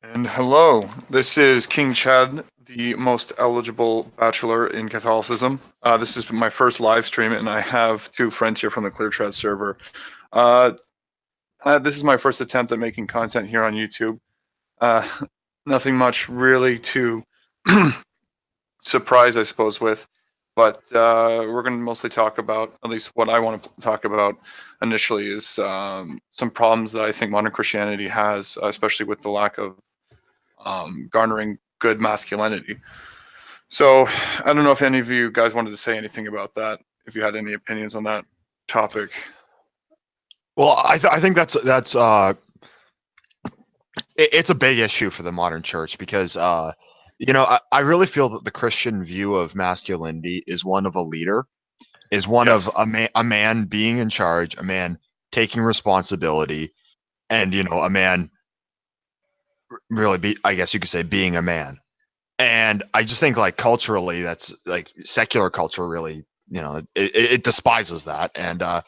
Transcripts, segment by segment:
And hello, this is King Chad, the most eligible bachelor in Catholicism. This is my first live stream, and I have two friends here from the Clear Chat server. Uh, this is my first attempt at making content here on YouTube. Uh, Nothing much really to surprise, I suppose, with, but we're going to mostly talk about, at least what I want to talk about initially, is some problems that I think modern Christianity has, especially with the lack of garnering good masculinity. So I don't know if any of you guys wanted to say anything about that, if you had any opinions on that topic. Well, I think it's a big issue for the modern church because I really feel that the Christian view of masculinity is one of a leader, is one of Yes, a man being in charge, a man taking responsibility, and a man really I guess you could say being a man. And I just think like culturally, that's like secular culture really, it despises that, and I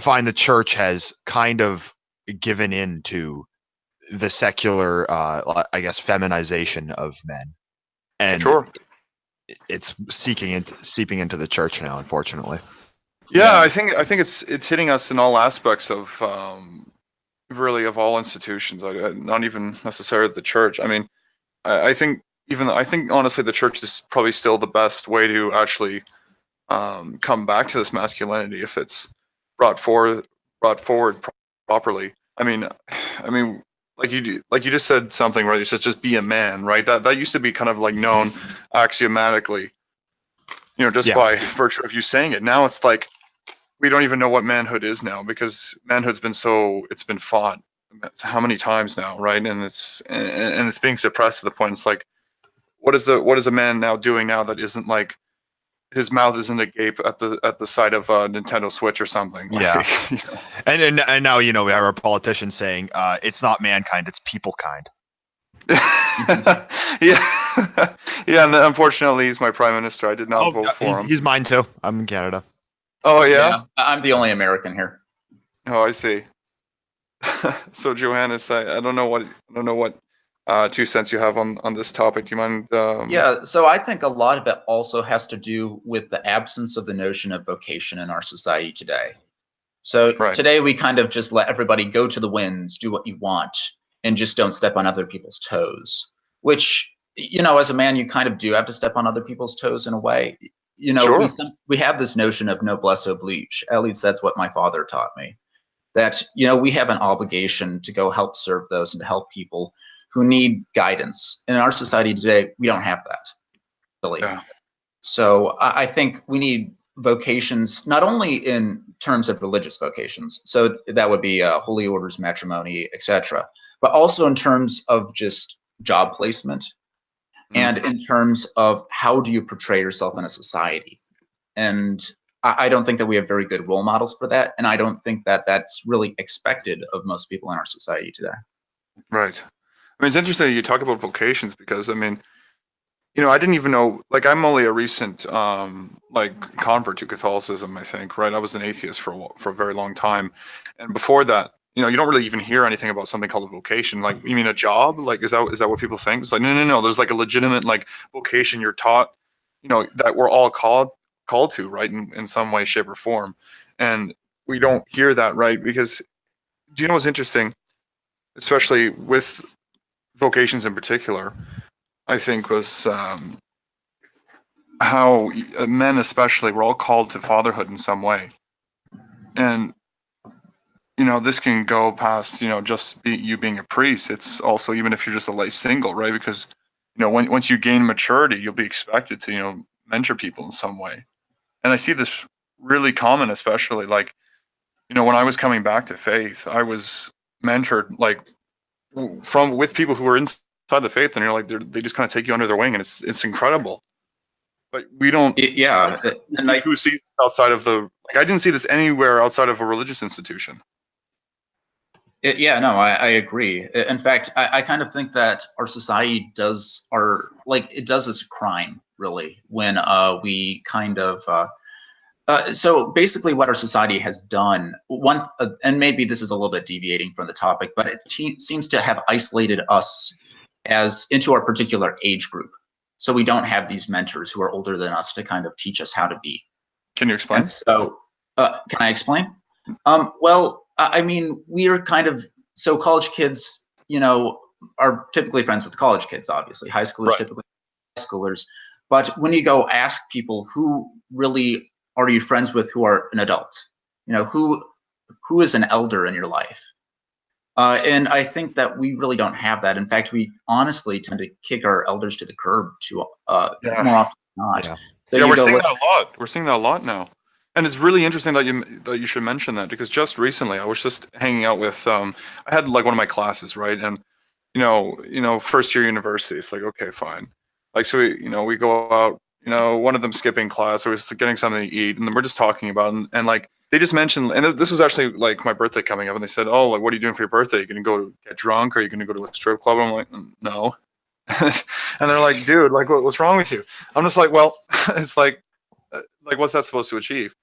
find the church has kind of given in to the secular, I guess, feminization of men, and sure. it's seeping into the church now, unfortunately. Yeah, Yeah, I think it's hitting us in all aspects of really of all institutions. Not even necessarily the church. I mean, I think I think honestly the church is probably still the best way to actually come back to this masculinity if it's brought forward properly. I mean, like you just said something right. You said just be a man, right? That used to be kind of like known axiomatically, just Yeah, by virtue of you saying it. Now it's like we don't even know what manhood is now because manhood's been it's been fought how many times now, right? And it's being suppressed to the point it's like what is a man now doing now that isn't like his mouth isn't agape at the sight of a Nintendo Switch or something. yeah, Like, you know. and now we have our politicians saying it's not mankind, it's people kind. Yeah, yeah. And unfortunately, he's my prime minister. I did not Oh, vote for him. he's mine too. I'm in Canada. Oh yeah. yeah. I'm the only American here. Oh, I see. So Johannes, I don't know what 2 cents you have on this topic. Do you mind? Yeah, so I think a lot of it also has to do with the absence of the notion of vocation in our society today. So Right. today we kind of just let everybody go to the winds, do what you want, and just don't step on other people's toes, which, as a man, you kind of do have to step on other people's toes in a way. Sure. We have this notion of noblesse oblige. At least that's what my father taught me. That, we have an obligation to go help serve those and to help people who need guidance. In our society today, we don't have that, really. Yeah. So I think we need vocations, not only in terms of religious vocations, so that would be holy orders, matrimony, etc., but also in terms of just job placement and Mm. in terms of how do you portray yourself in a society. And I don't think that we have very good role models for that, and I don't think that that's really expected of most people in our society today. Right. I mean, it's interesting that you talk about vocations because I mean, I didn't even know. Like, I'm only a recent like convert to Catholicism. I think, right? I was an atheist for a very long time, and before that, you don't really even hear anything about something called a vocation. Like, you mean a job? Like, is that what people think? It's like, no, no, no. There's like a legitimate like vocation you're taught, that we're all called to, right? In some way, shape, or form, and we don't hear that, right? Because do you know what's interesting, especially with vocations in particular? I think was how men, especially, were all called to fatherhood in some way, and this can go past just you being a priest. It's also even if you're just a lay single, right? Because once you gain maturity, you'll be expected to mentor people in some way. And I see this really common, especially like when I was coming back to faith, I was mentored like from with people who were inside the faith, and you're like they just kind of take you under their wing, and it's incredible. But we don't Yeah, and I who see outside of the like I didn't see this anywhere outside of a religious institution. Yeah, no, I agree. In fact, I kind of think that our society it does as a crime, really, when we kind of so basically what our society has done, and maybe this is a little bit deviating from the topic, but it seems to have isolated us as into our particular age group. So we don't have these mentors who are older than us to kind of teach us how to be. Can you explain? And so, can I explain? Well, I mean, we are kind of, so college kids, are typically friends with college kids, obviously. High schoolers Right. typically high schoolers. But when you go ask people who really are you friends with who are an adult, who is an elder in your life? And I think that we really don't have that. In fact, we honestly tend to kick our elders to the curb more often than not. Yeah. So Yeah, you we're go seeing with, that a lot. We're seeing that a lot now, and it's really interesting that you should mention that, because just recently I was just hanging out with I had like one of my classes, right, and first year university. It's like, okay, fine, like, so we go out, one of them skipping class, or was getting something to eat, and then we're just talking about it, and like they just mentioned, and this was actually like my birthday coming up, and they said, oh, like, what are you doing for your birthday? Are you gonna go get drunk? Or are you gonna go to a strip club? I'm like, no. And they're like, dude, like, what's wrong with you? I'm just like, well, it's like what's that supposed to achieve?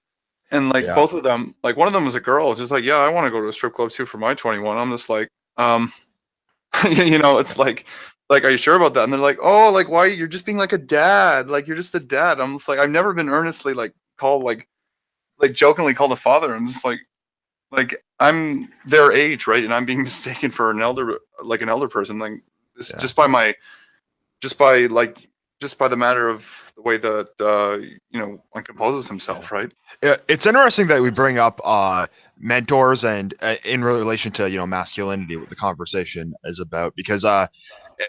And like Yeah. both of them, like one of them was a girl. It's just like, yeah, I want to go to a strip club too for my 21. I'm just like, it's like, are you sure about that? And they're like, oh, like, why? You're just being like a dad. Like, you're just a dad. I'm just like, I've never been earnestly like called like jokingly called a father. I'm just like I'm their age, right? And I'm being mistaken for an elder, like an elder person. Like this, Yeah. just by the matter of the way that one composes himself, right? It's interesting that we bring up mentors and in relation to masculinity, what the conversation is about, because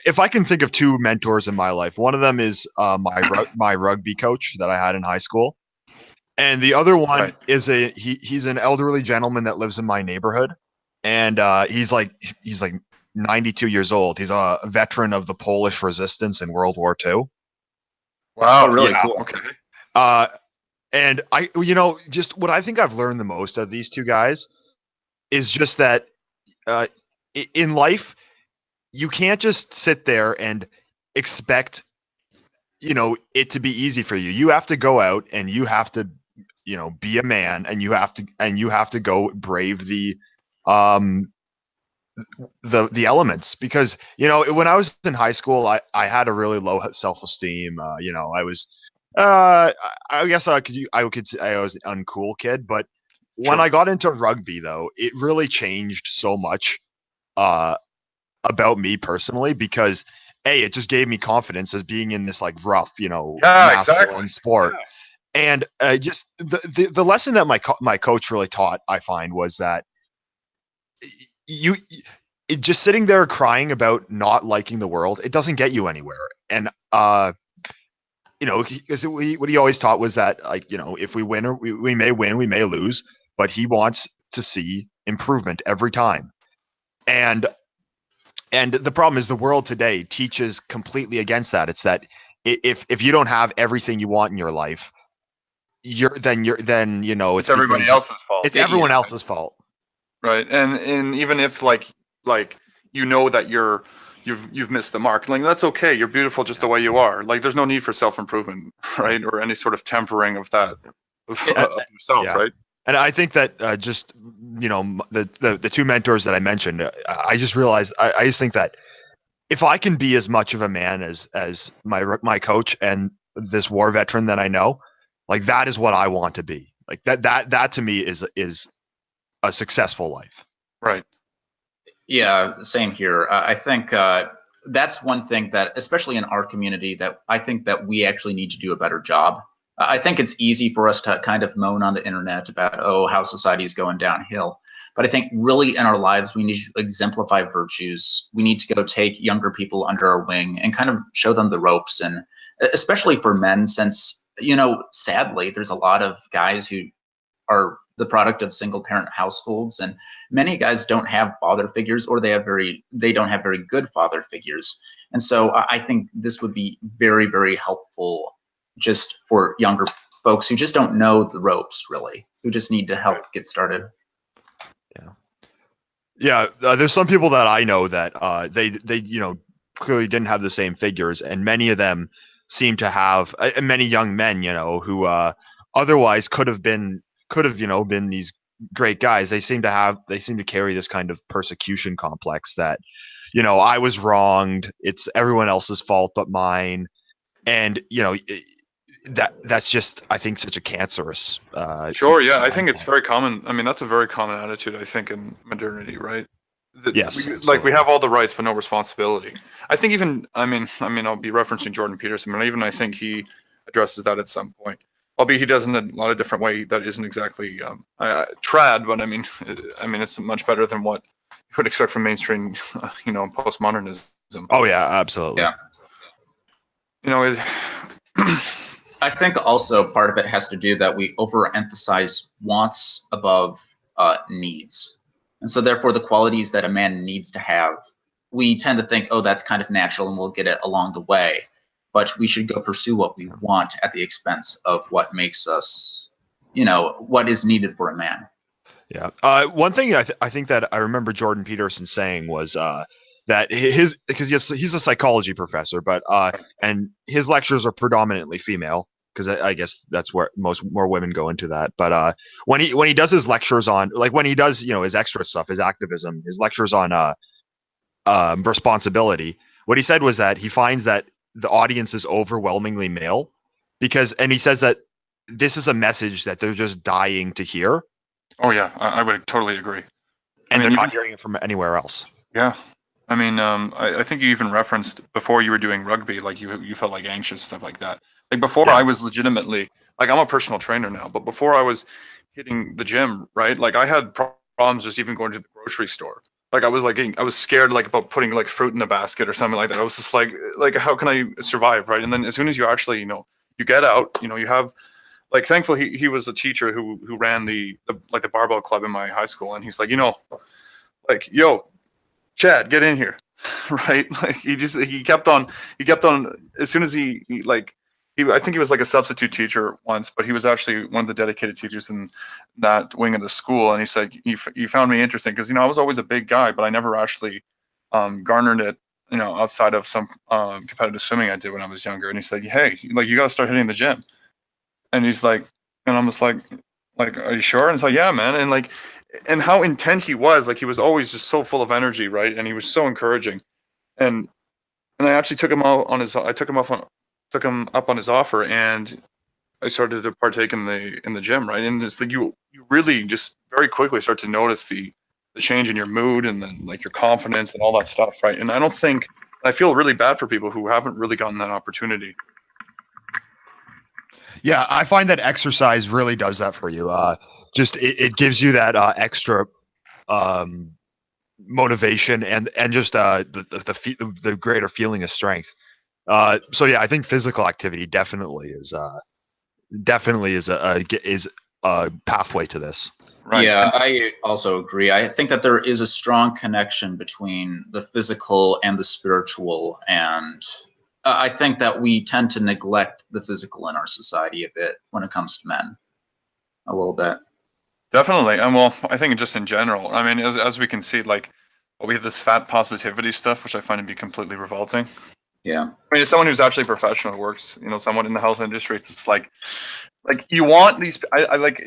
if I can think of two mentors in my life, one of them is my rugby coach that I had in high school, and the other one Right. is he's an elderly gentleman that lives in my neighborhood, and he's like 92 years old. He's a veteran of the Polish resistance in World War II. Wow. Oh, really Yeah. cool. Okay. And I, just what I think I've learned the most of these two guys is just that in life, you can't just sit there and expect, it to be easy for you. You have to go out and you have to, be a man, and you have to go brave the elements, because when I was in high school, I had a really low self-esteem. I was I guess I could say I was an uncool kid, but when Sure. I got into rugby, though, it really changed so much about me personally, because it just gave me confidence as being in this like rough, Yeah, masculine exactly. sport. And just the lesson that my coach really taught, I find, was that you just sitting there crying about not liking the world, it doesn't get you anywhere. And because what he always taught was that, like, if we win, or we may win, we may lose, but he wants to see improvement every time. And the problem is the world today teaches completely against that. It's that if you don't have everything you want in your life, it's everybody else's fault. It's everyone else's fault. Right. And even if like that you've missed the mark, like, that's okay. You're beautiful just the way you are. Like, there's no need for self-improvement, right? Or any sort of tempering of that of yourself, Yeah. right? And I think that just the two mentors that I mentioned, I just realized I just think that if I can be as much of a man as my coach and this war veteran that I know, like, that is what I want to be. Like, that to me is a successful life. Right. Yeah, same here. I think that's one thing that, especially in our community, that I think that we actually need to do a better job. I think it's easy for us to kind of moan on the internet about, how society is going downhill. But I think really in our lives, we need to exemplify virtues. We need to go take younger people under our wing and kind of show them the ropes. And especially for men, since, sadly, there's a lot of guys who are the product of single parent households, and many guys don't have father figures, or they don't have very good father figures. And so I think this would be very, very helpful just for younger folks who just don't know the ropes, really, who just need to help get started. Yeah. There's some people that I know that they clearly didn't have the same figures, and many of them seem to have many young men who otherwise could have been these great guys, they seem to carry this kind of persecution complex that, I was wronged. It's everyone else's fault but mine. And, that's just, I think, such a cancerous. Sure, yeah, I think it's mindset. very common. I mean, that's a very common attitude, I think, in modernity, right? That Yes, we absolutely. have all the rights but no responsibility. I think even, I mean, I'll be referencing Jordan Peterson, but even I think he addresses that at some point. Albeit he does in a lot of different way that isn't exactly trad, but I mean, it's much better than what you would expect from mainstream, postmodernism. Oh yeah, absolutely. Yeah. You know, it, I think also part of it has to do that we overemphasize wants above needs. And so therefore the qualities that a man needs to have, we tend to think, oh, that's kind of natural and we'll get it along the way. But we should go pursue what we want at the expense of what makes us, what is needed for a man. Yeah. One thing I think that I remember Jordan Peterson saying was that because he's a psychology professor, but and his lectures are predominantly female because I guess that's where more women go into that. But when he does his lectures on, like, when he does his extra stuff, his activism, his lectures on responsibility, what he said was that he finds that the audience is overwhelmingly male and he says that this is a message that they're just dying to hear. oh yeah, I would totally agree. And mean, they're not hearing it from anywhere else. Yeah. I mean, I think you even referenced before you were doing rugby, like you felt like anxious, stuff like that. Like before Yeah. I was legitimately, like I'm a personal trainer now, but before I was hitting the gym, right? Like I had problems just even going to the grocery store. Like I was scared like about putting like fruit in the basket or something like that. I was just like how can I survive, right? And then as soon as you actually, you get out, you have like thankfully he was a teacher who ran the barbell club in my high school, and he's like, like, yo, Chad, get in here, right? Like he kept on as soon as I think he was like a substitute teacher once, but he was actually one of the dedicated teachers in that wing of the school. And he said he found me interesting because I was always a big guy, but I never actually garnered it, outside of some competitive swimming I did when I was younger. And he said, hey, like you got to start hitting the gym. And he's like, and I'm just like, are you sure? And it's like, yeah, man. And like, and how intent he was, like he was always just so full of energy, right? And he was so encouraging. And I actually took him up on his offer, and I started to partake in the gym, right? And it's like you really just very quickly start to notice the change in your mood and then like your confidence and all that stuff, right? And I feel really bad for people who haven't really gotten that opportunity. Yeah, I find that exercise really does that for you. Just it gives you that extra um, motivation and just the greater feeling of strength. So yeah, I think physical activity definitely is a pathway to this. Right. Yeah, I also agree. I think that there is a strong connection between the physical and the spiritual, and I think that we tend to neglect the physical in our society a bit when it comes to men, a little bit. Definitely. And well, I think just in general, I mean, as we can see, like we have this fat positivity stuff, which I find to be completely revolting. Yeah. I mean, as someone who's actually professional, works, someone in the health industry, it's like you want these. I like.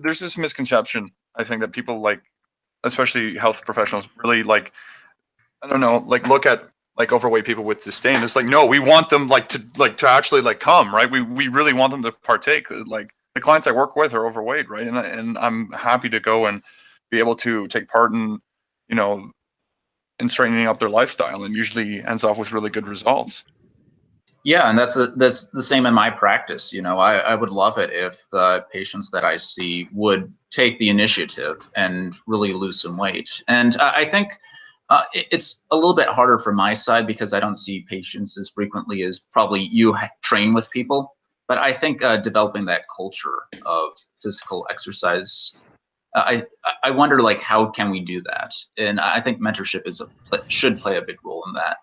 There's this misconception, I think, that people like, especially health professionals, really like. I don't know, like look at like overweight people with disdain. It's like no, we want them to actually like come, right? We really want them to partake. Like the clients I work with are overweight, right? And I'm happy to go and be able to take part you know, in straightening up their lifestyle, and usually ends off with really good results. Yeah, and that's the same in my practice. I would love it if the patients that I see would take the initiative and really lose some weight. And I think it's a little bit harder from my side because I don't see patients as frequently as probably you train with people. But I think developing that culture of physical exercise, I wonder like how can we do that? And I think mentorship should play a big role in that.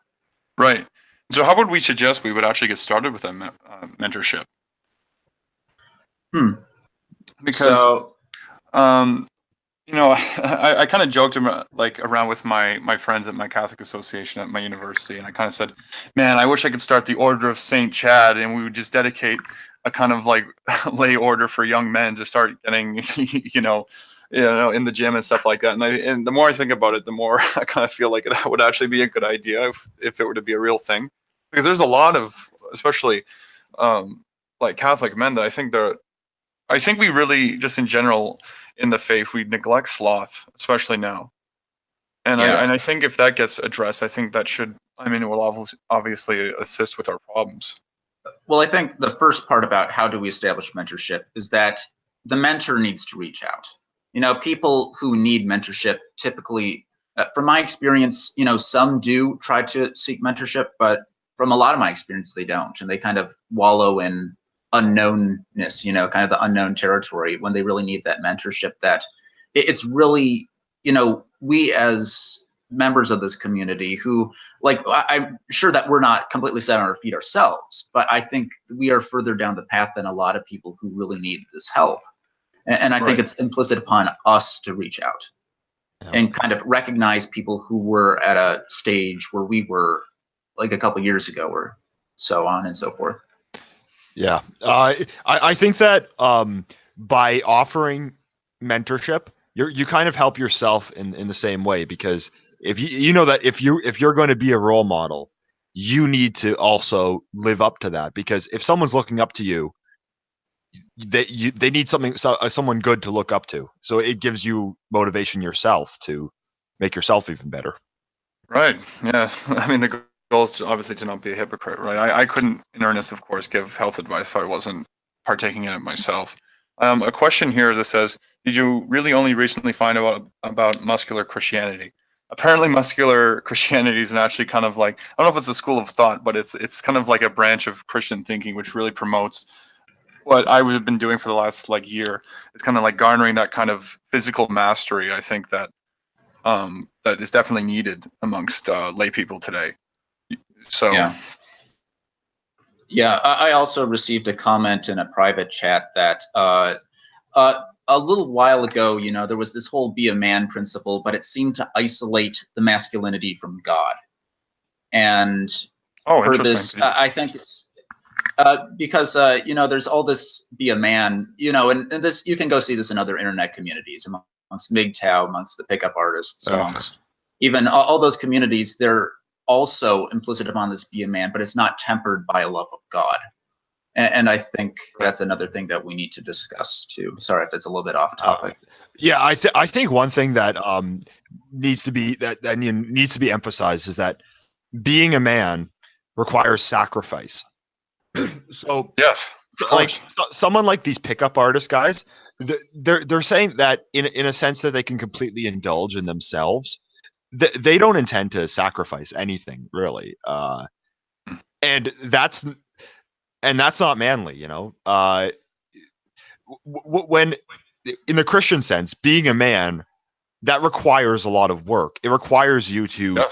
Right. So how would we suggest we would actually get started with that mentorship? Because So um, I kind of joked around with my friends at my Catholic association at my university, and I kind of said, "Man, I wish I could start the Order of Saint Chad, and we would just dedicate a kind of like lay order for young men to start getting, in the gym and stuff like that. And the more I think about it, the more I kind of feel like it would actually be a good idea if it were to be a real thing, because there's a lot of, especially like Catholic men, that I think we really, just in general in the faith, we neglect sloth, especially now. And I think if that gets addressed, I think that should, I mean, it will obviously assist with our problems. Well, I think the first part about how do we establish mentorship is that the mentor needs to reach out. People who need mentorship typically, from my experience, some do try to seek mentorship, but from a lot of my experience, they don't. And they kind of wallow in unknownness, kind of the unknown territory when they really need that mentorship. That it's really, we as members of this community who, like, I'm sure that we're not completely set on our feet ourselves, but I think we are further down the path than a lot of people who really need this help. And I think it's implicit upon us to reach out and kind of recognize people who were at a stage where we were like a couple years ago, or so on and so forth. Yeah. I think that by offering mentorship, you kind of help yourself in the same way, because if you know that if you're going to be a role model, you need to also live up to that, because if someone's looking up to you, they need someone good to look up to. So it gives you motivation yourself to make yourself even better. Right. Yeah. I mean, the goal is obviously to not be a hypocrite, right? I couldn't, in earnest, of course, give health advice if I wasn't partaking in it myself. A question here that says, did you really only recently find out about muscular Christianity? Apparently, muscular Christianity is actually kind of like, I don't know if it's a school of thought, but it's kind of like a branch of Christian thinking which really promotes what I have been doing for the last year. It's kind of like garnering that kind of physical mastery. I think that that is definitely needed amongst lay people today. So yeah, I also received a comment in a private chat that a little while ago, there was this whole be a man principle, but it seemed to isolate the masculinity from God. And for this, I think it's because there's all this be a man, and this, you can go see this in other internet communities, amongst MGTOW, amongst the pickup artists, amongst even all those communities. They're also implicit upon this be a man, but it's not tempered by a love of God. And I think that's another thing that we need to discuss too. Sorry if that's a little bit off topic. Yeah, I think one thing that needs to be needs to be emphasized is that being a man requires sacrifice. So yes, like someone like these pickup artist guys, they're saying that in a sense that they can completely indulge in themselves. They don't intend to sacrifice anything really, and that's not manly, when in the Christian sense, being a man, that requires a lot of work. It requires you to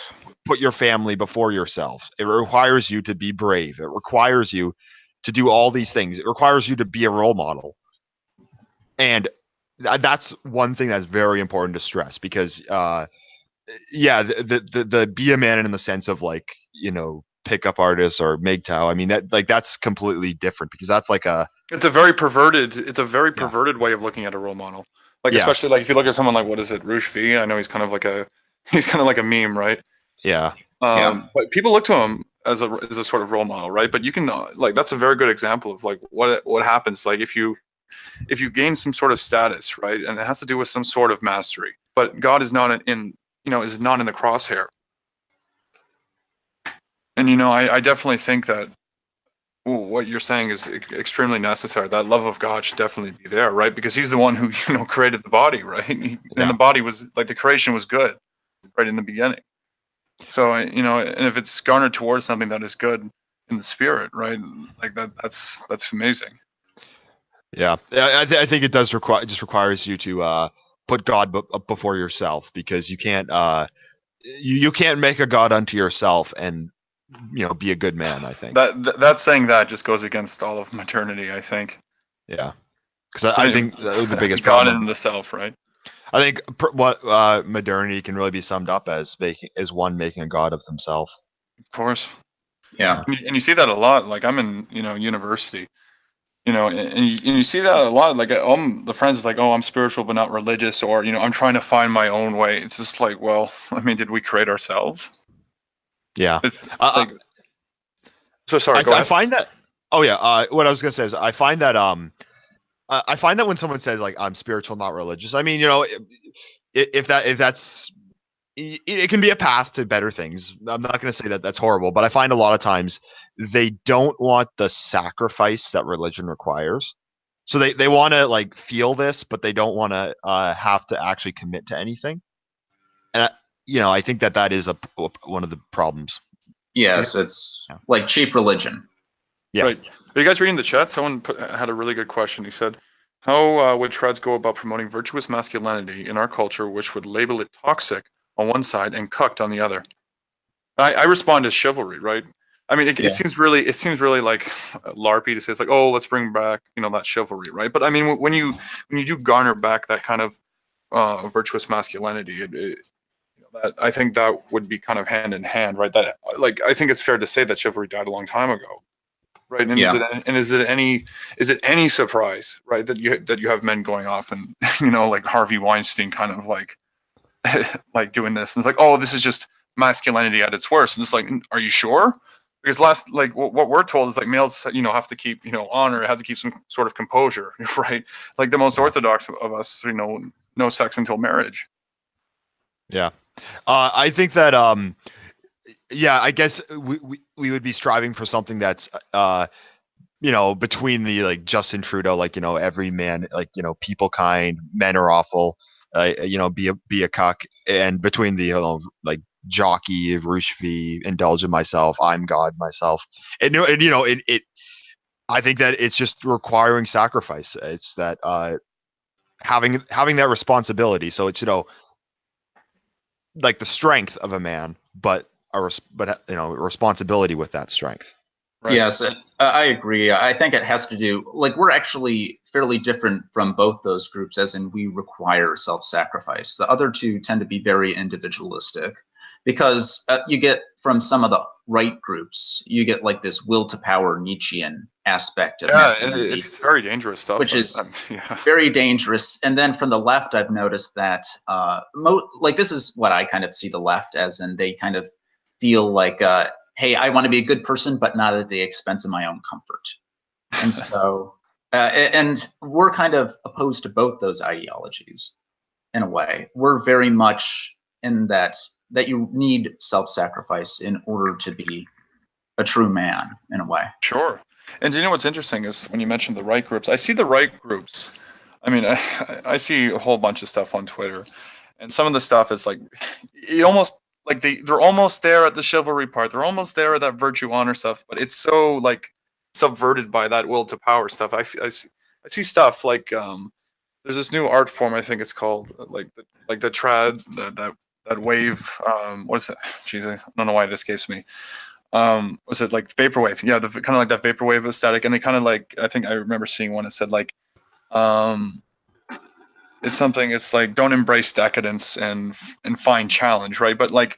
put your family before yourself. It requires you to be brave. It requires you to do all these things. It requires you to be a role model. And that's one thing that's very important to stress, because the be a man in the sense of pickup artists or MGTOW, I mean that's completely different, because that's it's a very perverted way of looking at a role model. Especially if you look at someone like, what is it, Rouge V? I know he's kind of like a meme, right? Yeah. But people look to him as a sort of role model, right? But you can that's a very good example of what happens if you gain some sort of status, right? And it has to do with some sort of mastery. But God is not in the crosshair. And I definitely think that what you're saying is extremely necessary. That love of God should definitely be there, right? Because he's the one who created the body, right? And the body was the creation was good, right in the beginning. So and if it's garnered towards something that is good in the spirit, right? That's amazing. Yeah, I think it does requires you to put God before yourself, because you can't you can't make a God unto yourself and be a good man. I think that saying that just goes against all of modernity, I think. Yeah, because I think the biggest God problem in the self, right? I think what modernity can really be summed up as one making a god of themselves. Of course. Yeah. And you see that a lot. I'm in university, And you see that a lot. Like, the friends is like, oh, I'm spiritual but not religious, or I'm trying to find my own way. It's just like, well, I mean, did we create ourselves? Yeah. It's like, so sorry. Go I ahead. find that. Oh yeah. What I was gonna say is I find that I find that when someone says like I'm spiritual, not religious, I mean, if that's it can be a path to better things. I'm not going to say that that's horrible, but I find a lot of times they don't want the sacrifice that religion requires. So they want to like feel this, but they don't want to have to actually commit to anything. And I think that is one of the problems. Yes, it's Yeah. like cheap religion. Yeah. Right. Are you guys reading the chat? Someone had a really good question. He said, how would treds go about promoting virtuous masculinity in our culture, which would label it toxic on one side and cucked on the other? I respond as chivalry, right? I mean, Yeah. it seems really like LARPy to say it's like, oh, let's bring back that chivalry, right? But I mean, when you do garner back that kind of virtuous masculinity, that I think that would be kind of hand in hand, right? That, like, I think it's fair to say that chivalry died a long time ago, right? And Yeah. is it any surprise, right, that you have men going off and like Harvey Weinstein kind of like like doing this, and it's like, oh, this is just masculinity at its worst, and it's like, are you sure? Because like what we're told is like males have to keep honor, have to keep some sort of composure, right? Like the most orthodox of us, no sex until marriage. Yeah. I think that yeah, I guess we would be striving for something that's between the like Justin Trudeau, like every man, like people kind, men are awful, be a cuck, and between the like jockey, Rushvi, indulge in myself, I'm God myself, and it I think that it's just requiring sacrifice. It's that having that responsibility. So it's like the strength of a man, but responsibility with that strength. Right. Yes, I agree. I think it has to do, like, we're actually fairly different from both those groups, as in we require self-sacrifice. The other two tend to be very individualistic because you get from some of the right groups, you get like this will to power Nietzschean aspect of masculinity, it's very dangerous stuff. which is yeah. very dangerous. And then from the left, I've noticed that, like, this is what I kind of see the left as, and they kind of feel like, hey, I want to be a good person, but not at the expense of my own comfort. And so, and we're kind of opposed to both those ideologies in a way. We're very much in that you need self-sacrifice in order to be a true man in a way. Sure. And you know what's interesting is when you mentioned the right groups, I see the right groups. I mean, I see a whole bunch of stuff on Twitter, and some of the stuff is like, it almost like they're almost there at the chivalry part. They're almost there at that virtue honor stuff, but it's so like subverted by that will to power stuff. I see stuff like there's this new art form. I think it's called like the trad that wave. What is it? Jeez, I don't know why it escapes me. Was it like vaporwave? Yeah, kind of like that vaporwave aesthetic, and they kind of like, I think I remember seeing one that said like, it's something. It's like, don't embrace decadence and find challenge, right? But like,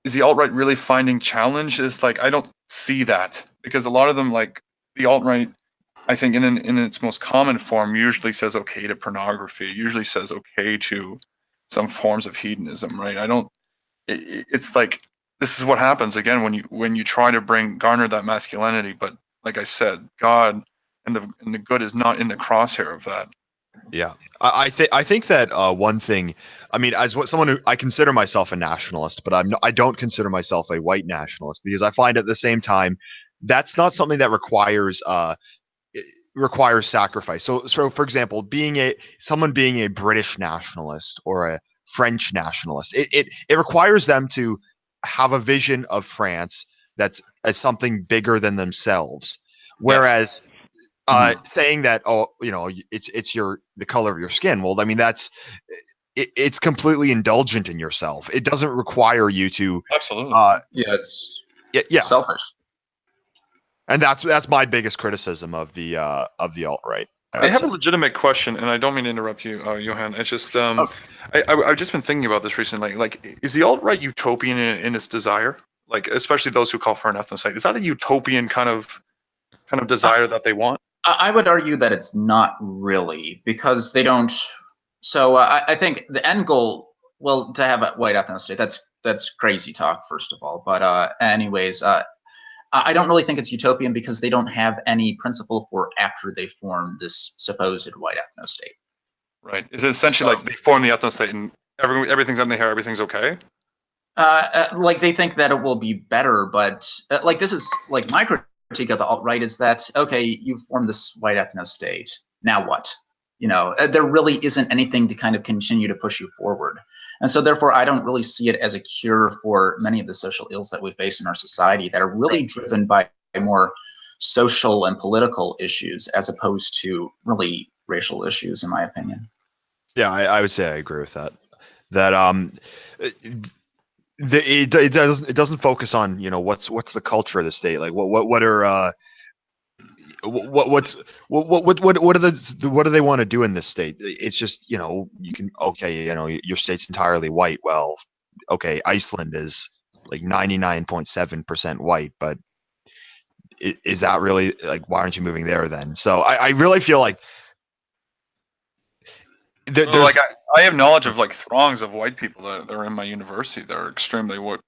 is the alt right really finding challenge? Is like, I don't see that, because a lot of them, like the alt right, I think in its most common form, usually says okay to pornography. Usually says okay to some forms of hedonism, right? I don't. It's like, this is what happens again when you try to garner that masculinity, but like I said, God and the good is not in the crosshair of that. Yeah, I think that one thing. I mean, as someone who I consider myself a nationalist, but I don't consider myself a white nationalist, because I find at the same time that's not something that requires sacrifice. So for example, someone being a British nationalist or a French nationalist, it requires them to have a vision of France that's as something bigger than themselves. Whereas saying that, it's the color of your skin. Well, I mean, it's completely indulgent in yourself. It doesn't require you to Absolutely. Yeah, it's yeah. selfish. And that's my biggest criticism of the alt right. I have a legitimate question, and I don't mean to interrupt you, Johan. It's just I've just been thinking about this recently. Like, is the alt right utopian in its desire? Like, especially those who call for an ethnocide, is that a utopian kind of desire that they want? I would argue that it's not really, because they don't. So I think the end goal, well, to have a white ethno state, that's crazy talk, first of all. But anyways, I don't really think it's utopian because they don't have any principle for after they form this supposed white ethno state. Right. Is it essentially like they form the ethno state and everything's on the hair, everything's okay? Like they think that it will be better, but like this is like my critique of the alt-right is that, okay, you formed this white ethno state, now what? You know, there really isn't anything to kind of continue to push you forward. And so therefore, I don't really see it as a cure for many of the social ills that we face in our society that are really driven by more social and political issues as opposed to really racial issues, in my opinion. Yeah, I would say I agree with that. That it doesn't focus on, you know, what's the culture of the state, like what are what do they want to do in this state? It's just, you know, you can, okay, you know, your state's entirely white. Well, okay, Iceland is like 99.7% white, but is that really, like, why aren't you moving there then? So I really feel like there's like I have knowledge of like throngs of white people that are in my university that are extremely what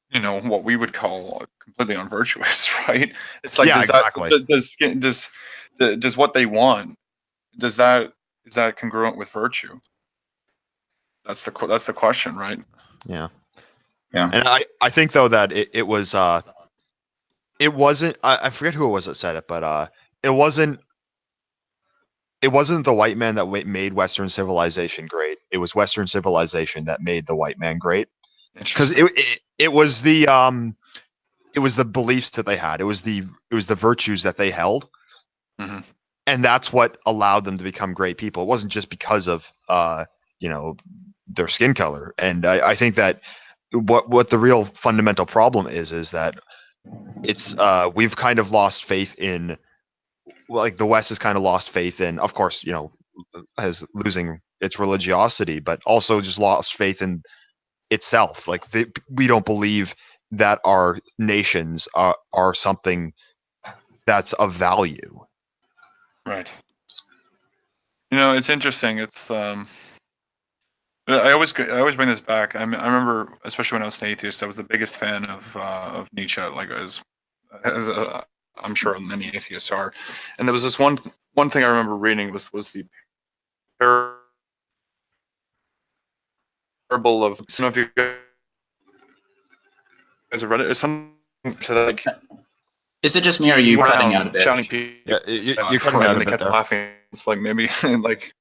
we would call completely unvirtuous, right? It's like, Yeah, does exactly. does what they want, is that congruent with virtue? That's the question, right? Yeah. Yeah. And I think though that it wasn't, I forget who it was that said it, but it wasn't the white man that made Western civilization great. It was Western civilization that made the white man great. Because it was the beliefs that they had. It was the virtues that they held. Mm-hmm. And that's what allowed them to become great people. It wasn't just because of you know, their skin color. And I think that what the real fundamental problem is that it's we've kind of lost faith in, like, the West has kind of lost faith in, of course, you know, has losing its religiosity, but also just lost faith in itself. Like, we don't believe that our nations are something that's of value. Right. You know, it's interesting. It's I always bring this back. I remember, especially when I was an atheist, I was the biggest fan of Nietzsche, like as I'm sure many atheists are. And there was this one thing I remember reading was the parable of, I don't know if you guys have read it. It's something to like. Is it just me or are you cutting out a bit? Shouting people, Yeah, you're cutting out a bit kept there. laughing. It's like maybe like,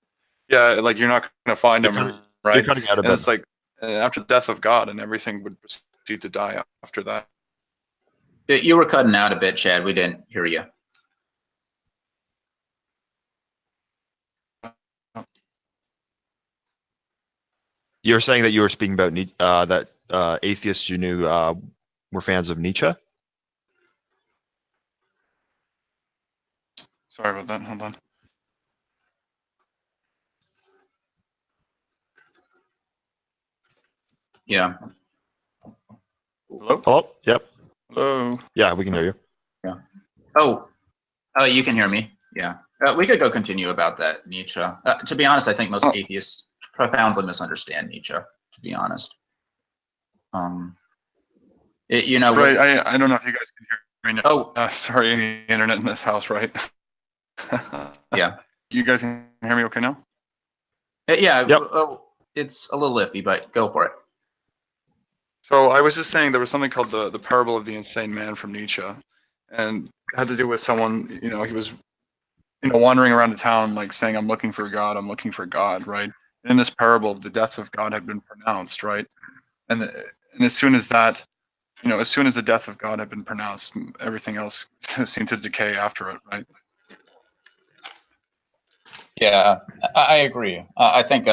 yeah, like you're not gonna find them, right? You're cutting out a And bit. it's like after the death of God, and everything would proceed to die after that. You were cutting out a bit, Chad. We didn't hear you. You're saying that you were speaking about that atheists you knew were fans of Nietzsche? Sorry about that. Hold on. Yeah. Hello? Hello? Yep. Hello? Yeah, we can hear you. Yeah. Oh, you can hear me. Yeah. We could go continue about that Nietzsche. To be honest, I think most atheists profoundly misunderstand Nietzsche, to be honest. You know, right. I don't know if you guys can hear me now. Oh, sorry, any internet in this house, right? yeah. You guys can hear me okay now? Yeah. Yep. It's a little iffy, but go for it. So I was just saying there was something called the parable of the insane man from Nietzsche, and it had to do with someone, you know, he was, you know, wandering around the town like saying, I'm looking for God, right? And in this parable, the death of God had been pronounced, right? And as soon as that, you know, as soon as the death of God had been pronounced, everything else seemed to decay after it, right? Yeah, I agree. I think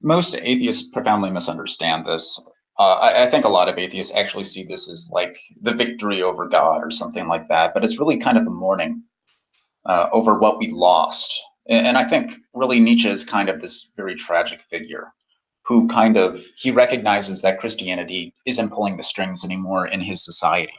most atheists profoundly misunderstand this. I think a lot of atheists actually see this as like the victory over God or something like that, but it's really kind of a mourning over what we lost. And I think really Nietzsche is kind of this very tragic figure who he recognizes that Christianity isn't pulling the strings anymore in his society.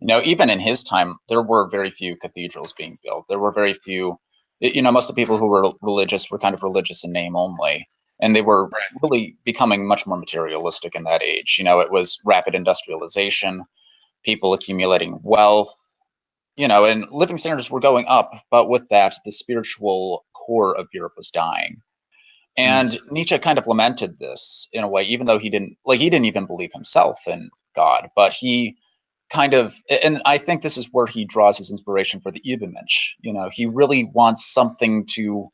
Even in his time, there were very few cathedrals being built. There were very few, most of the people who were religious were kind of religious in name only. And they were really becoming much more materialistic in that age. It was rapid industrialization, people accumulating wealth, and living standards were going up. But with that, the spiritual core of Europe was dying. And Nietzsche kind of lamented this in a way, even though he didn't even believe himself in God, but he kind of, and I think this is where he draws his inspiration for the Übermensch. He really wants something to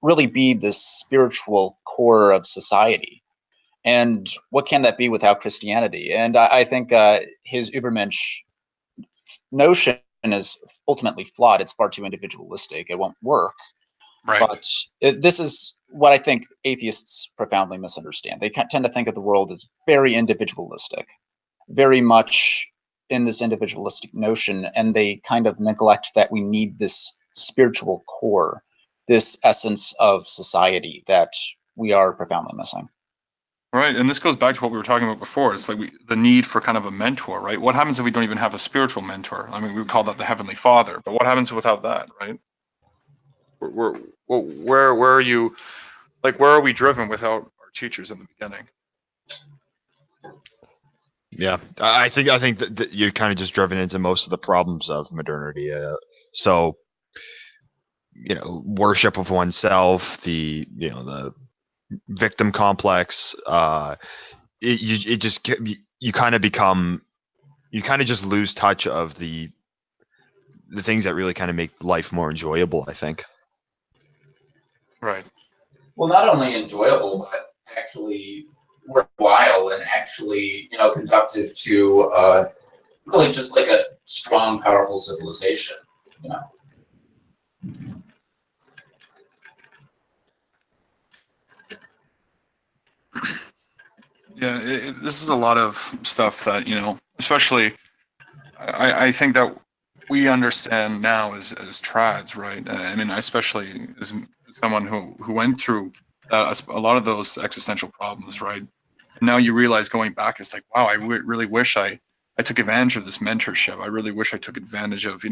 really be the spiritual core of society. And what can that be without Christianity? And I think his Übermensch notion is ultimately flawed. It's far too individualistic. It won't work. Right. But this is what I think atheists profoundly misunderstand. They tend to think of the world as very individualistic, very much in this individualistic notion, and they kind of neglect that we need this spiritual core, this essence of society that we are profoundly missing. Right, and this goes back to what we were talking about before. It's like the need for kind of a mentor, right? What happens if we don't even have a spiritual mentor? I mean, we would call that the Heavenly Father, but what happens without that, right? Where are you, like, where are we driven without our teachers in the beginning? Yeah, I think that you're kind of just driven into most of the problems of modernity. So, worship of oneself, the victim complex. You kind of just lose touch of the things that really kind of make life more enjoyable, I think. Right. Well, not only enjoyable, but actually worthwhile and actually, conductive to really just like a strong, powerful civilization. Yeah, this is a lot of stuff that, especially I think that we understand now as trads, right? I mean, especially as someone who went through a lot of those existential problems, right? And now you realize going back, it's like, wow, I really wish I took advantage of this mentorship. I really wish I took advantage of,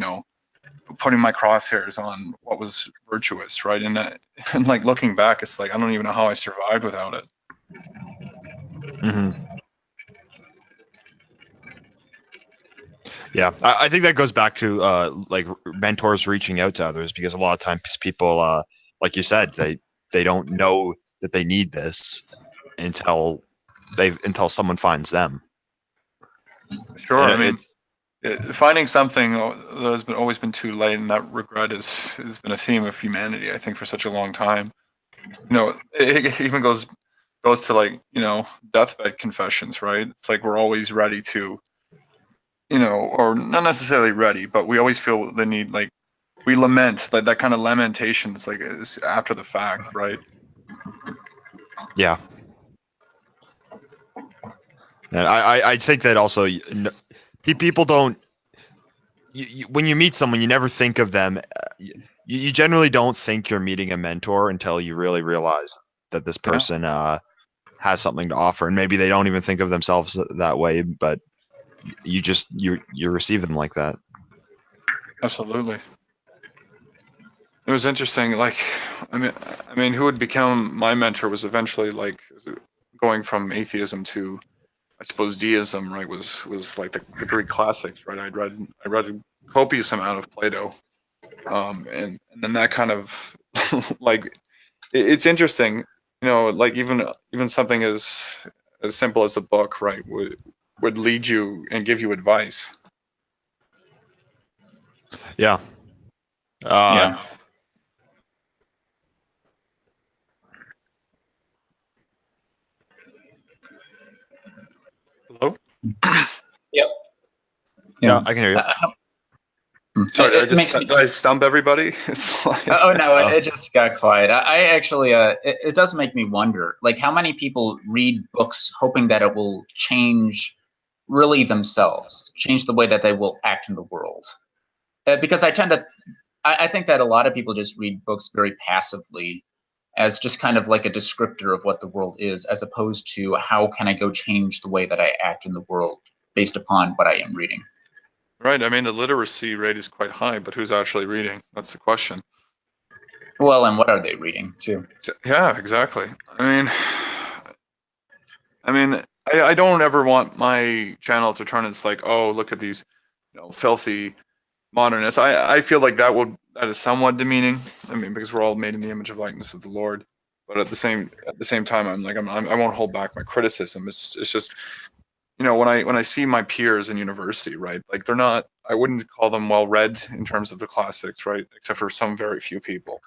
putting my crosshairs on what was virtuous, right? And like looking back, it's like, I don't even know how I survived without it. Mm-hmm. Yeah, I think that goes back to like mentors reaching out to others, because a lot of times people, like you said, they don't know that they need this until someone finds them. Sure, And I mean, finding something that has always been too late, and that regret has been a theme of humanity, I think, for such a long time. It even goes to, like, deathbed confessions, right? It's like we're always ready to, or not necessarily ready, but we always feel the need, like we lament, like that kind of lamentation. It's like is after the fact, right? Yeah. And I think that also people don't. When you meet someone, you never think of them. You generally don't think you're meeting a mentor until you really realize that this person has something to offer, and maybe they don't even think of themselves that way, but you receive them like that. Absolutely. It was interesting. Like, I mean, who would become my mentor was eventually like going from atheism to, I suppose, deism. Right? Was like the Greek classics. Right? I read a copious amount of Plato, and then that kind of like it's interesting. Like even something as simple as a book, right, would lead you and give you advice. Yeah. Yeah. Hello? Yep. Yeah, I can hear you. Sorry, It makes me. did I stump everybody? It's like, Oh no, Oh. it just got quiet. I actually, it does make me wonder, like how many people read books hoping that it will change really themselves, change the way that they will act in the world. Because I think that a lot of people just read books very passively, as just kind of like a descriptor of what the world is, as opposed to how can I go change the way that I act in the world based upon what I am reading. Right. I mean, the literacy rate is quite high, but who's actually reading? That's the question. Well, and what are they reading too? Yeah, exactly. I mean, I don't ever want my channel to turn. It's like, oh, look at these, filthy modernists. I feel like that is somewhat demeaning. I mean, because we're all made in the image of likeness of the Lord. But at the same time, I won't hold back my criticism. It's just, when I see my peers in university, right? Like they're not. I wouldn't call them well read in terms of the classics, right? Except for some very few people.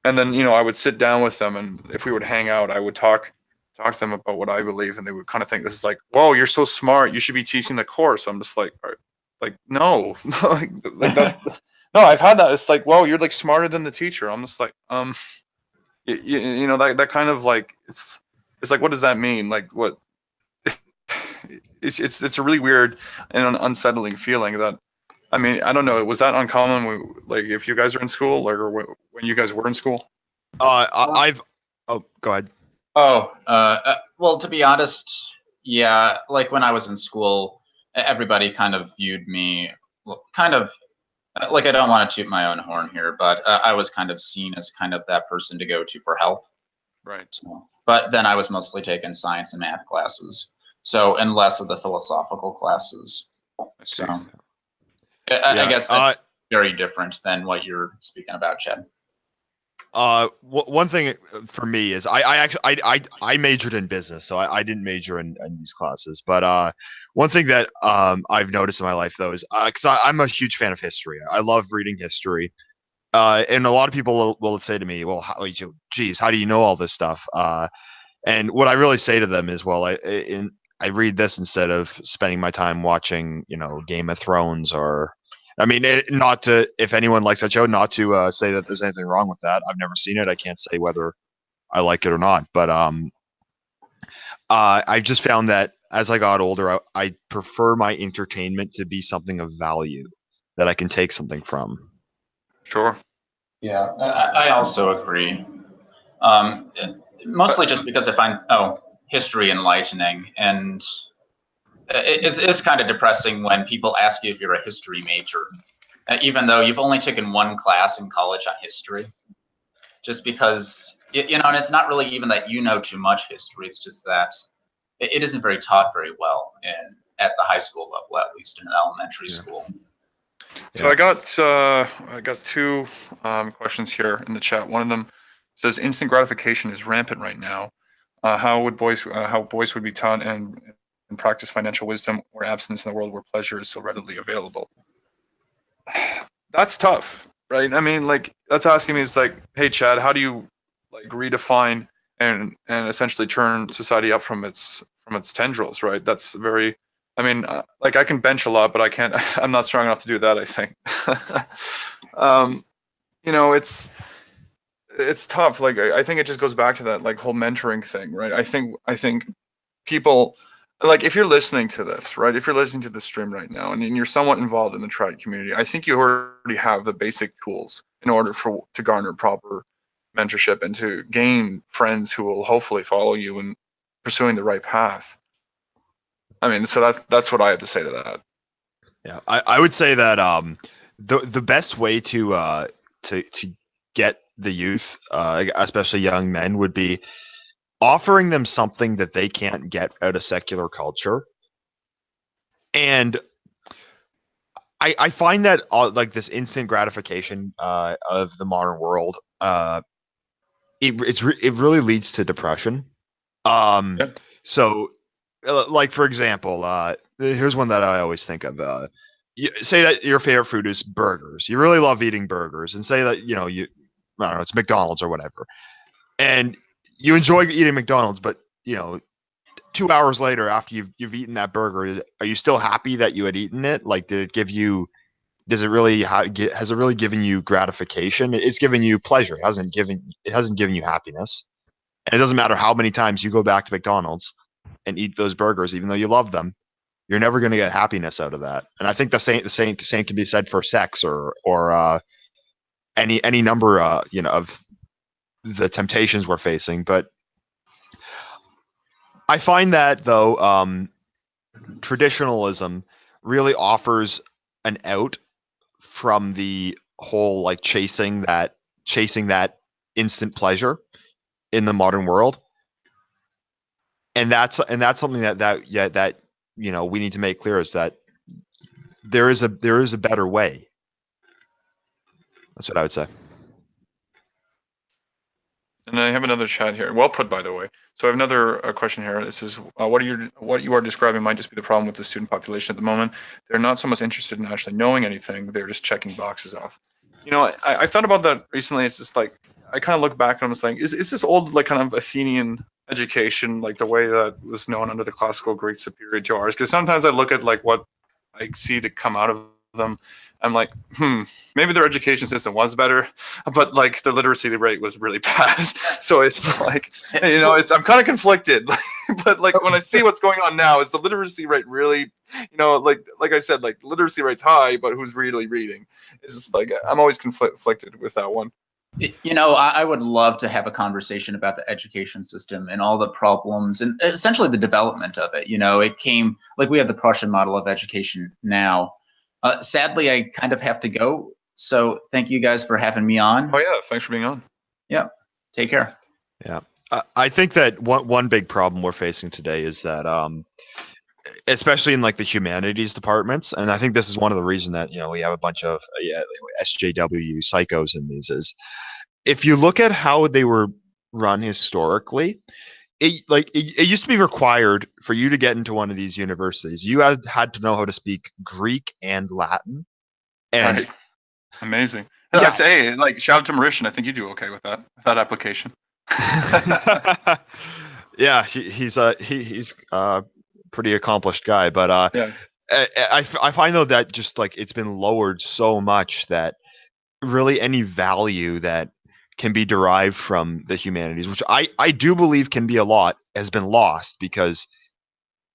And then I would sit down with them, and if we would hang out, I would talk to them about what I believe, and they would kind of think this is like, whoa, you're so smart, you should be teaching the course. I'm just like, like no, like that. No, I've had that. It's like, whoa, you're like smarter than the teacher. I'm just like, that kind of like it's like, what does that mean? Like what? It's a really weird and unsettling feeling that. I mean, I don't know. Was that uncommon? Like, if you guys are in school, like, or when you guys were in school? I've. Oh, go ahead. Oh, well, to be honest, yeah, like when I was in school, everybody kind of viewed me, well, kind of like, I don't want to toot my own horn here, but I was kind of seen as kind of that person to go to for help. Right. So, but then I was mostly taking science and math classes, so, and less of the philosophical classes. I see. So I Yeah. guess that's very different than what you're speaking about, Chad. One thing for me is I majored in business, so I didn't major in these classes. But one thing that I've noticed in my life though is because I'm a huge fan of history. I love reading history. And a lot of people will say to me, "Well, geez, how do you know all this stuff?" And what I really say to them is, "Well, I read this instead of spending my time watching, Game of Thrones or." I mean, not to, if anyone likes that show, not to say that there's anything wrong with that. I've never seen it. I can't say whether I like it or not. But I just found that as I got older, I prefer my entertainment to be something of value that I can take something from. Sure. Yeah, I also agree. Um, Mostly just because I find history enlightening, and it's kind of depressing when people ask you if you're a history major, even though you've only taken one class in college on history. Just because and it's not really even that you know too much history. It's just that it isn't very taught very well at the high school level, at least in elementary school. So I got two questions here in the chat. One of them says instant gratification is rampant right now. How boys would be taught and practice financial wisdom or abstinence in a world where pleasure is so readily available? That's tough, right? I mean, like, that's asking me is like, hey, Chad, how do you like redefine and essentially turn society up from its tendrils, right? That's very. I mean, like, I can bench a lot, but I can't. I'm not strong enough to do that, I think. It's tough. Like, I think it just goes back to that like whole mentoring thing, right? I think people, like, if you're listening to this, right? If you're listening to the stream right now and you're somewhat involved in the trad community, I think you already have the basic tools in order to garner proper mentorship and to gain friends who will hopefully follow you in pursuing the right path. I mean, so that's what I have to say to that. Yeah, I would say that the best way to get the youth, especially young men, would be offering them something that they can't get out of secular culture. And I find that like this instant gratification of the modern world, it really leads to depression. Yeah. So, like for example, here's one that I always think of. Say that your favorite food is burgers. You really love eating burgers, and say that I don't know, it's McDonald's or whatever, and you enjoy eating McDonald's, but 2 hours later after you've eaten that burger, are you still happy that you had eaten it? Like, has it really given you gratification? It's given you pleasure. It hasn't given you happiness. And it doesn't matter how many times you go back to McDonald's and eat those burgers, even though you love them, you're never going to get happiness out of that. And I think the same can be said for sex or any number of the temptations we're facing. But I find that though traditionalism really offers an out from the whole like chasing that instant pleasure in the modern world. And that's something that we need to make clear, is that there is a better way. That's what I would say. And I have another chat here. Well put, by the way. So I have another question here. This is what you are describing might just be the problem with the student population at the moment. They're not so much interested in actually knowing anything. They're just checking boxes off. I thought about that recently. It's just like I kind of look back and I'm just like, is this old like kind of Athenian education, like the way that was known under the classical Greek, superior to ours? Because sometimes I look at like what I see to come out of them. I'm like, maybe their education system was better, but like their literacy rate was really bad. So it's like, I'm kind of conflicted. But like when I see what's going on now, is the literacy rate really, like I said, like literacy rate's high, but who's really reading? It's just like I'm always conflicted with that one. I would love to have a conversation about the education system and all the problems and essentially the development of it. It came like we have the Prussian model of education now. Sadly, I kind of have to go. So thank you guys for having me on. Oh, yeah. Thanks for being on. Yeah. Take care. Yeah. I think that one big problem we're facing today is that, especially in like the humanities departments, and I think this is one of the reasons that, we have a bunch of SJW psychos in these, is if you look at how they were run historically, it used to be required for you to get into one of these universities. You had to know how to speak Greek and Latin. And right. Amazing. Yeah. I say, like, shout out to Mauritian. I think you do okay with that application. Yeah, he's a pretty accomplished guy, but yeah. I find though that just like it's been lowered so much that really any value that can be derived from the humanities, which I do believe can be a lot, has been lost because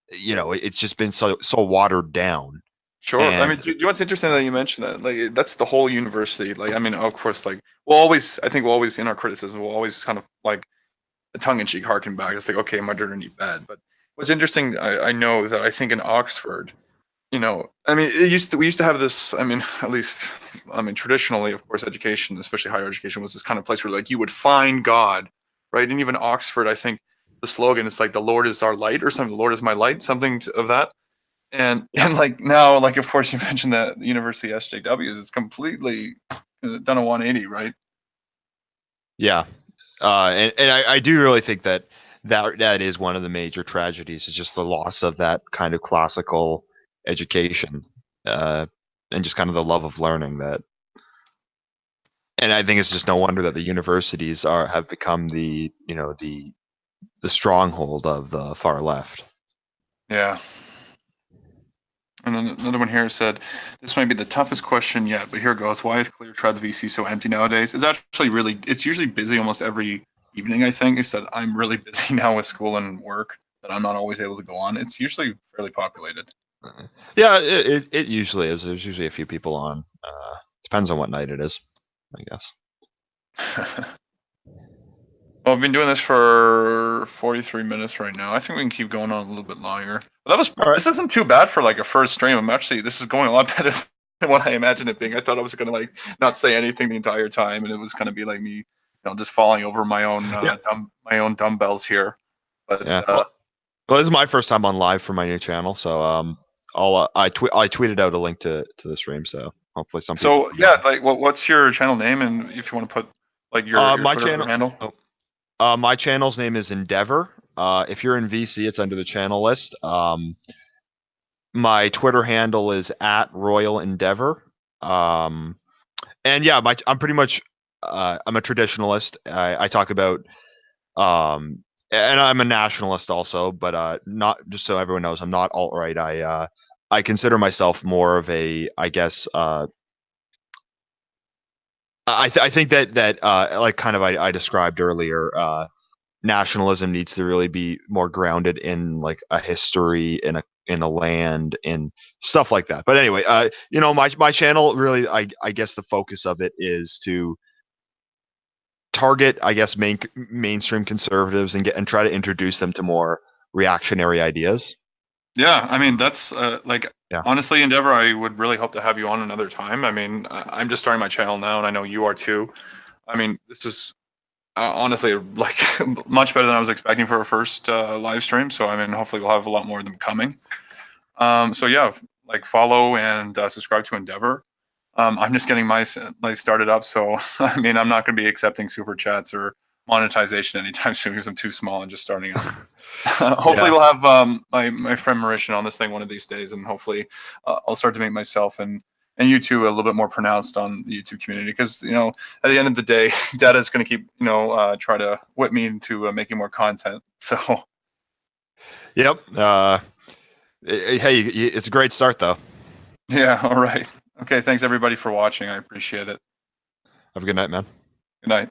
it's just been so watered down. Sure. I mean, do you know what's interesting that you mentioned that? Like, that's the whole university. Like, I mean, of course, like, we'll always in our criticism, we'll always kind of like a tongue-in-cheek harken back. It's like, okay, modernity bad. But what's interesting, I know that I think in Oxford, I mean, we used to have this, I mean, at least, traditionally, of course, education, especially higher education, was this kind of place where like you would find God, right? And even Oxford, I think the slogan is like, the Lord is our light or something, the Lord is my light, something of that. And like now, like of course you mentioned that the University SJWs, it's completely done a 180, right? Yeah, and I do really think that is one of the major tragedies, is just the loss of that kind of classical education, and just kind of the love of learning that. And I think it's just no wonder that the universities have become the stronghold of the far left. Yeah. And then another one here said, this might be the toughest question yet, but here goes. Why is ClearTrad's VC so empty nowadays? It's actually it's usually busy almost every evening, I think. It's that I'm really busy now with school and work that I'm not always able to go on. It's usually fairly populated. Yeah, it usually is. There's usually a few people on. Depends on what night it is, I guess. Well, I've been doing this for 43 minutes right now. I think we can keep going on a little bit longer. But this isn't too bad for like a first stream. This is going a lot better than what I imagined it being. I thought I was going to like not say anything the entire time, and it was going to be like me, just falling over my own my own dumbbells here. But yeah. Well, this is my first time on live for my new channel, so I tweeted out a link to the stream, so hopefully some people. So yeah, like what's your channel name, and if you want to put like your my Twitter channel handle? My channel's name is Endeavour. If you're in VC, it's under the channel list. My Twitter handle is @RoyalEndeavour. And yeah, I'm pretty much I'm a traditionalist. I talk about and I'm a nationalist also, but not, just so everyone knows, I'm not alt-right. I consider myself more of a, I guess, I think that like kind of I described earlier, nationalism needs to really be more grounded in like a history, in a land, in stuff like that. But anyway, my channel really, I guess the focus of it is to target, I guess, mainstream conservatives and try to introduce them to more reactionary ideas. Yeah, I mean that's Yeah. honestly, Endeavor, I would really hope to have you on another time. I mean, I'm just starting my channel now, and I know you are too. I mean, this is honestly like much better than I was expecting for a first live stream. So I mean, hopefully we'll have a lot more of them coming. So yeah, like follow and subscribe to Endeavor. I'm just getting my started up, so I mean, I'm not going to be accepting super chats or monetization anytime soon because I'm too small and just starting up. Hopefully, Yeah. we'll have my friend Mauritian on this thing one of these days, and hopefully, I'll start to make myself and you two a little bit more pronounced on the YouTube community because at the end of the day, data is going to keep try to whip me into making more content. So Yep. Hey, it's a great start though. yeah, all right, okay, thanks everybody for watching. I appreciate it. Have a good night, man. Good night.